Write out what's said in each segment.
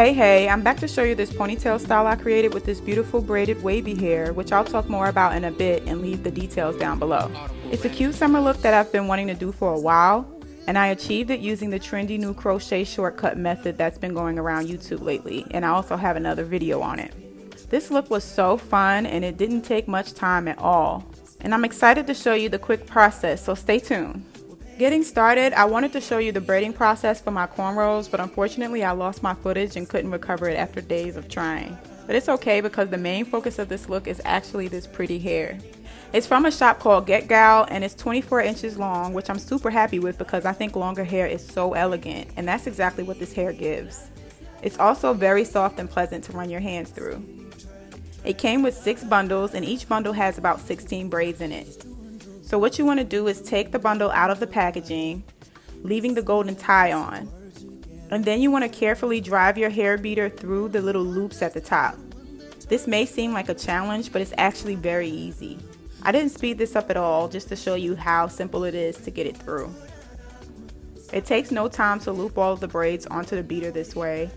Hey, I'm back to show you this ponytail style I created with this beautiful braided wavy hair, which I'll talk more about in a bit and leave the details down below. It's a cute summer look that I've been wanting to do for a while, and I achieved it using the trendy new crochet shortcut method that's been going around YouTube lately, and I also have another video on it. This look was so fun and it didn't take much time at all, and I'm excited to show you the quick process, so stay tuned. Getting started, I wanted to show you the braiding process for my cornrows, but unfortunately I lost my footage and couldn't recover it after days of trying. But it's okay because the main focus of this look is actually this pretty hair. It's from a shop called GetGal and it's 24 inches long, which I'm super happy with because I think longer hair is so elegant, and that's exactly what this hair gives. It's also very soft and pleasant to run your hands through. It came with 6 bundles and each bundle has about 16 braids in it. So what you want to do is take the bundle out of the packaging, leaving the golden tie on. And then you want to carefully drive your hair beater through the little loops at the top. This may seem like a challenge, but it's actually very easy. I didn't speed this up at all just to show you how simple it is to get it through. It takes no time to loop all of the braids onto the beater this way.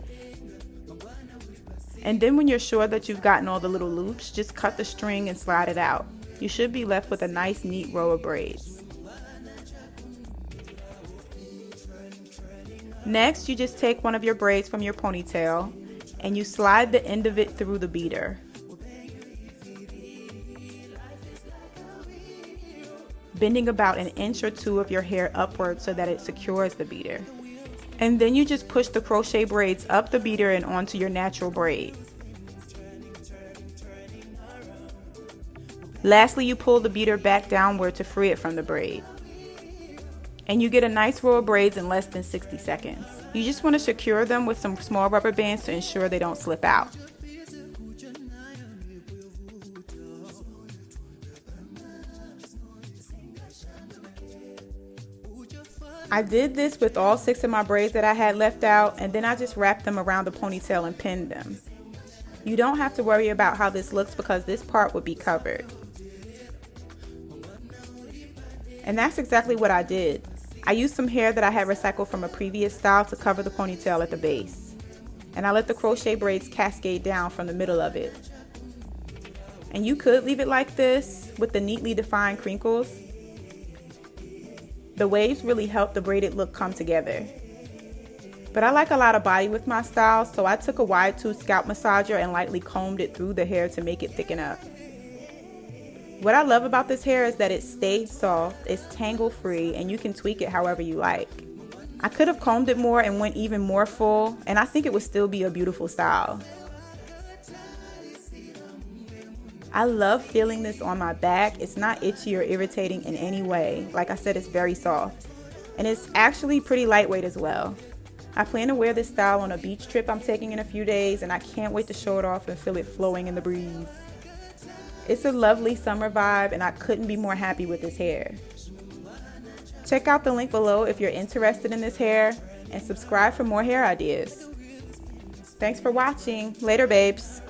And then when you're sure that you've gotten all the little loops, just cut the string and slide it out. You should be left with a nice neat row of braids. Next, you just take one of your braids from your ponytail and you slide the end of it through the beater. Bending about an inch or 2 of your hair upward so that it secures the beater. And then you just push the crochet braids up the beater and onto your natural braid. Lastly, you pull the beater back downward to free it from the braid. And you get a nice row of braids in less than 60 seconds. You just want to secure them with some small rubber bands to ensure they don't slip out. I did this with all 6 of my braids that I had left out, and then I just wrapped them around the ponytail and pinned them. You don't have to worry about how this looks because this part would be covered. And that's exactly what I did. I used some hair that I had recycled from a previous style to cover the ponytail at the base. And I let the crochet braids cascade down from the middle of it. And you could leave it like this with the neatly defined crinkles. The waves really help the braided look come together. But I like a lot of body with my style, so I took a wide tooth scalp massager and lightly combed it through the hair to make it thicken up. What I love about this hair is that it stayed soft, it's tangle free, and you can tweak it however you like. I could have combed it more and went even more full, and I think it would still be a beautiful style. I love feeling this on my back. It's not itchy or irritating in any way. Like I said, it's very soft. And it's actually pretty lightweight as well. I plan to wear this style on a beach trip I'm taking in a few days, and I can't wait to show it off and feel it flowing in the breeze. It's a lovely summer vibe, and I couldn't be more happy with this hair. Check out the link below if you're interested in this hair, and subscribe for more hair ideas. Thanks for watching. Later, babes.